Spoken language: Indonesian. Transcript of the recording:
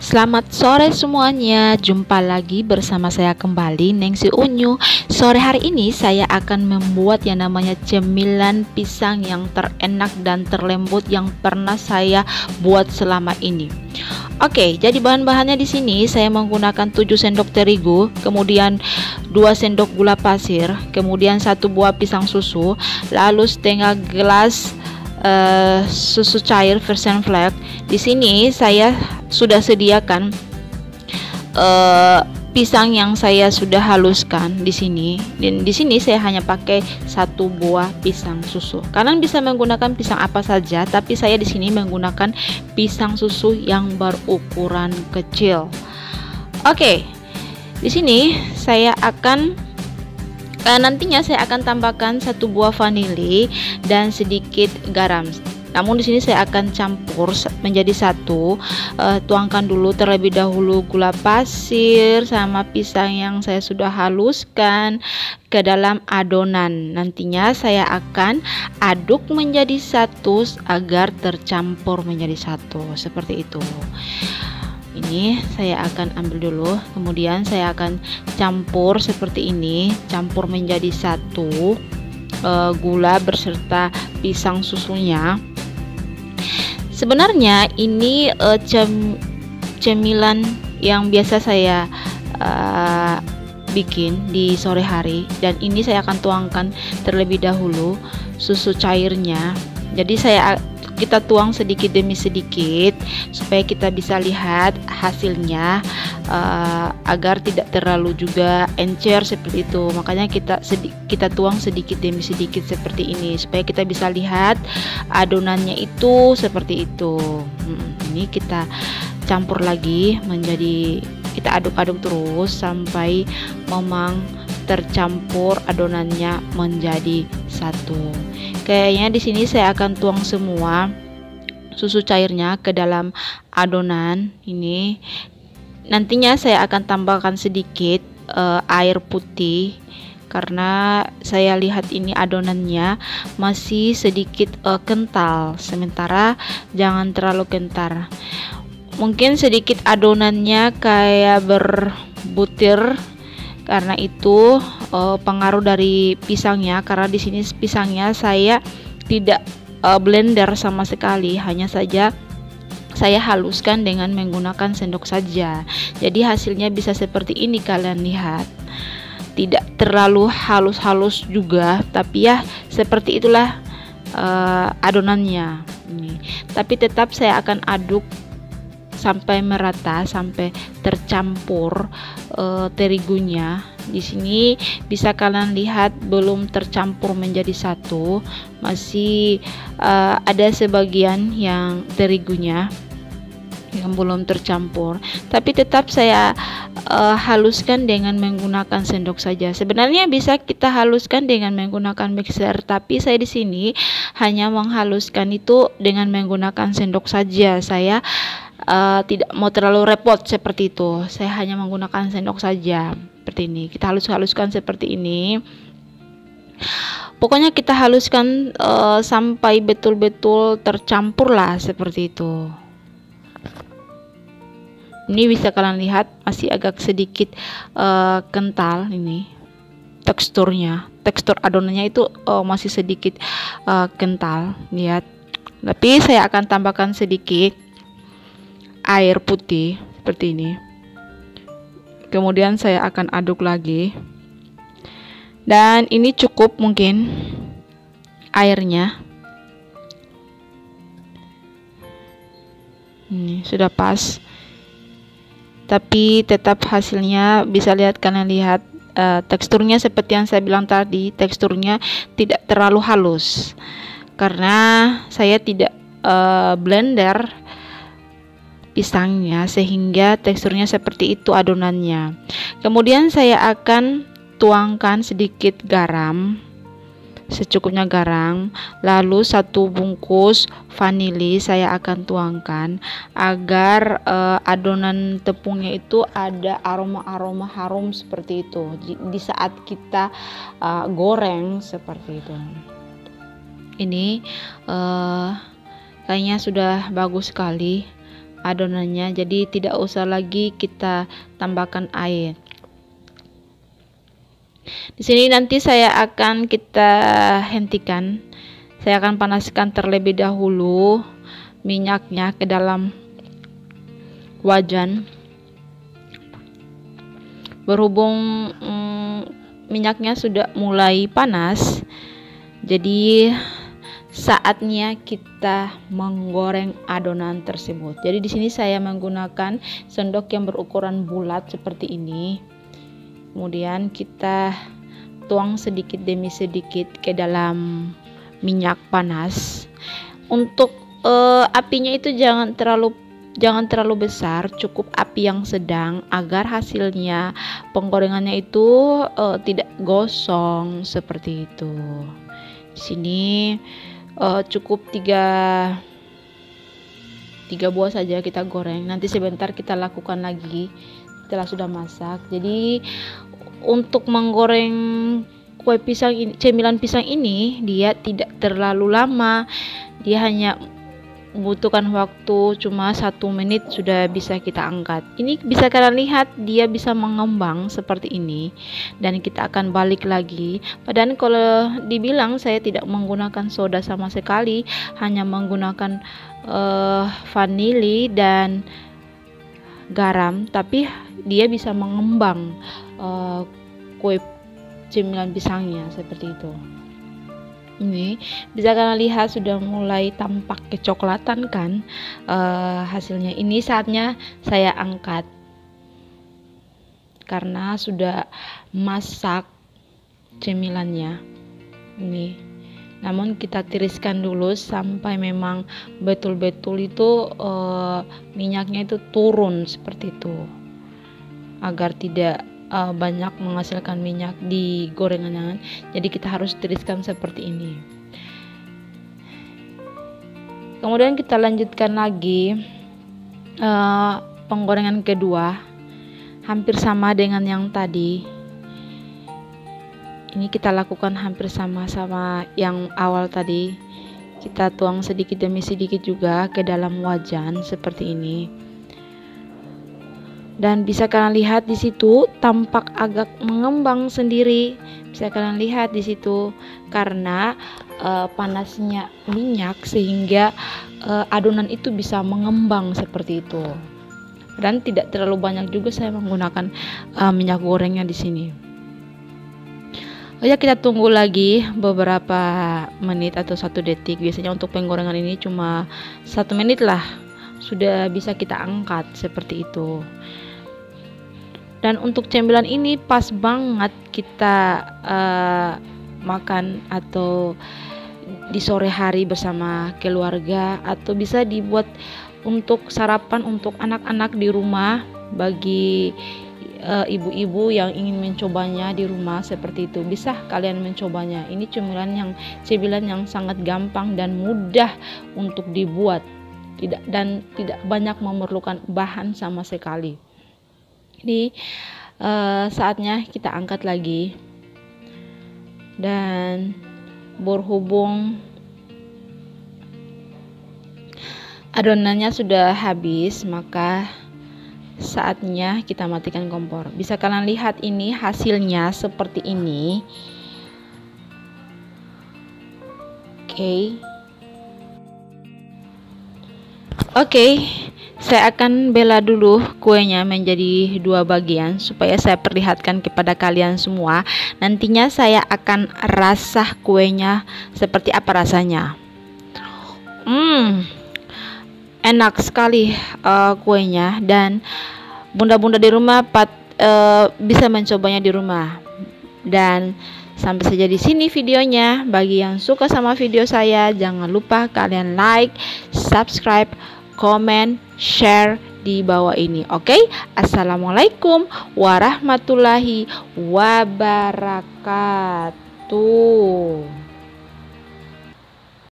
Selamat sore semuanya, jumpa lagi bersama saya kembali, Nengsi Unyu. Sore hari ini saya akan membuat yang namanya cemilan pisang yang terenak dan terlembut yang pernah saya buat selama ini. Oke, jadi bahan-bahannya di sini saya menggunakan 7 sendok terigu, kemudian 2 sendok gula pasir, kemudian 1 buah pisang susu, lalu setengah gelas susu cair version flake. Di sini saya sudah sediakan pisang yang saya sudah haluskan di sini, dan di sini saya hanya pakai 1 buah pisang susu. Kalian bisa menggunakan pisang apa saja, tapi saya di sini menggunakan pisang susu yang berukuran kecil. Oke, di sini saya akan nantinya saya akan tambahkan 1 buah vanili dan sedikit garam. Namun di sini saya akan campur menjadi satu. Tuangkan dulu terlebih dahulu gula pasir sama pisang yang saya sudah haluskan ke dalam adonan. Nantinya saya akan aduk menjadi satu agar tercampur menjadi satu, seperti itu. Ini saya akan ambil dulu, kemudian saya akan campur seperti ini, campur menjadi satu gula berserta pisang susunya. Sebenarnya ini cemilan yang biasa saya bikin di sore hari, dan ini saya akan tuangkan terlebih dahulu susu cairnya. Jadi kita tuang sedikit demi sedikit supaya kita bisa lihat hasilnya, agar tidak terlalu juga encer seperti itu. Makanya kita tuang sedikit demi sedikit seperti ini supaya kita bisa lihat adonannya itu seperti itu. Ini kita campur lagi kita aduk-aduk terus sampai memang tercampur adonannya menjadi satu. Kayaknya di sini saya akan tuang semua susu cairnya ke dalam adonan ini. Nantinya saya akan tambahkan sedikit air putih karena saya lihat ini adonannya masih sedikit kental, sementara jangan terlalu kental. Mungkin sedikit adonannya kayak berbutir, karena itu pengaruh dari pisangnya. Karena di sini pisangnya saya tidak blender sama sekali, hanya saja saya haluskan dengan menggunakan sendok saja. Jadi hasilnya bisa seperti ini, kalian lihat. Tidak terlalu halus-halus juga, tapi ya seperti itulah adonannya ini. Tapi tetap saya akan aduk sampai merata, sampai tercampur terigunya. Di sini bisa kalian lihat belum tercampur menjadi satu, masih ada sebagian yang terigunya yang belum tercampur. Tapi tetap saya haluskan dengan menggunakan sendok saja. Sebenarnya bisa kita haluskan dengan menggunakan mixer, tapi saya di sini hanya menghaluskan itu dengan menggunakan sendok saja. Saya tidak mau terlalu repot seperti itu. Saya hanya menggunakan sendok saja seperti ini. Kita haluskan seperti ini. Pokoknya kita haluskan sampai betul-betul tercampur lah seperti itu. Ini bisa kalian lihat masih agak sedikit kental ini teksturnya. Tekstur adonannya itu masih sedikit kental, lihat. Tapi saya akan tambahkan sedikit air putih seperti ini. Kemudian saya akan aduk lagi. Dan ini cukup mungkin airnya. Ini sudah pas. Tapi tetap hasilnya bisa kalian lihat teksturnya seperti yang saya bilang tadi, teksturnya tidak terlalu halus karena saya tidak blender pisangnya sehingga teksturnya seperti itu adonannya. Kemudian saya akan tuangkan sedikit garam, secukupnya garam, lalu 1 bungkus vanili saya akan tuangkan agar adonan tepungnya itu ada aroma-aroma harum seperti itu di saat kita goreng seperti itu. Ini kayaknya sudah bagus sekali adonannya, jadi tidak usah lagi kita tambahkan air. Di sini nanti kita hentikan. Saya akan panaskan terlebih dahulu minyaknya ke dalam wajan. Berhubung minyaknya sudah mulai panas, jadi saatnya kita menggoreng adonan tersebut. Jadi di sini saya menggunakan sendok yang berukuran bulat seperti ini. Kemudian kita tuang sedikit demi sedikit ke dalam minyak panas. Untuk apinya itu jangan terlalu besar, cukup api yang sedang agar hasilnya penggorengannya itu tidak gosong seperti itu. Di sini cukup tiga buah saja kita goreng. Nanti sebentar kita lakukan lagi setelah sudah masak. Jadi untuk menggoreng kue pisang ini, cemilan pisang ini, dia tidak terlalu lama. Dia hanya membutuhkan waktu cuma 1 menit sudah bisa kita angkat. Ini bisa kalian lihat dia bisa mengembang seperti ini, dan kita akan balik lagi. Padahal kalau dibilang saya tidak menggunakan soda sama sekali, hanya menggunakan vanili dan garam, tapi dia bisa mengembang kue cemilan pisangnya seperti itu. Ini bisa kalian lihat sudah mulai tampak kecoklatan kan hasilnya. Ini saatnya saya angkat karena sudah masak cemilannya ini. Namun kita tiriskan dulu sampai memang betul-betul itu minyaknya itu turun seperti itu, agar tidak banyak menghasilkan minyak di gorengan. Jadi kita harus tiriskan seperti ini. Kemudian kita lanjutkan lagi penggorengan kedua, hampir sama dengan yang tadi. Ini kita lakukan hampir sama yang awal tadi. Kita tuang sedikit demi sedikit juga ke dalam wajan seperti ini. Dan bisa kalian lihat di situ tampak agak mengembang sendiri. Bisa kalian lihat di situ karena panasnya minyak sehingga adonan itu bisa mengembang seperti itu. Dan tidak terlalu banyak juga saya menggunakan minyak gorengnya di sini. Ya, kita tunggu lagi beberapa menit atau 1 detik. Biasanya untuk penggorengan ini cuma 1 menit lah sudah bisa kita angkat seperti itu. Dan untuk cemilan ini pas banget kita makan atau di sore hari bersama keluarga, atau bisa dibuat untuk sarapan untuk anak-anak di rumah bagi ibu-ibu yang ingin mencobanya di rumah seperti itu. Bisa kalian mencobanya. Ini cemilan yang sangat gampang dan mudah untuk dibuat, dan tidak banyak memerlukan bahan sama sekali. Ini saatnya kita angkat lagi, dan berhubung adonannya sudah habis, maka saatnya kita matikan kompor. Bisa kalian lihat ini hasilnya seperti ini. Oke. Saya akan belah dulu kuenya menjadi 2 bagian supaya saya perlihatkan kepada kalian semua. Nantinya saya akan rasa kuenya seperti apa rasanya. Enak sekali kuenya, dan bunda-bunda di rumah bisa mencobanya di rumah. Dan sampai saja di sini videonya. Bagi yang suka sama video saya, jangan lupa kalian like, subscribe, komen, share di bawah ini. Oke? Assalamualaikum warahmatullahi wabarakatuh.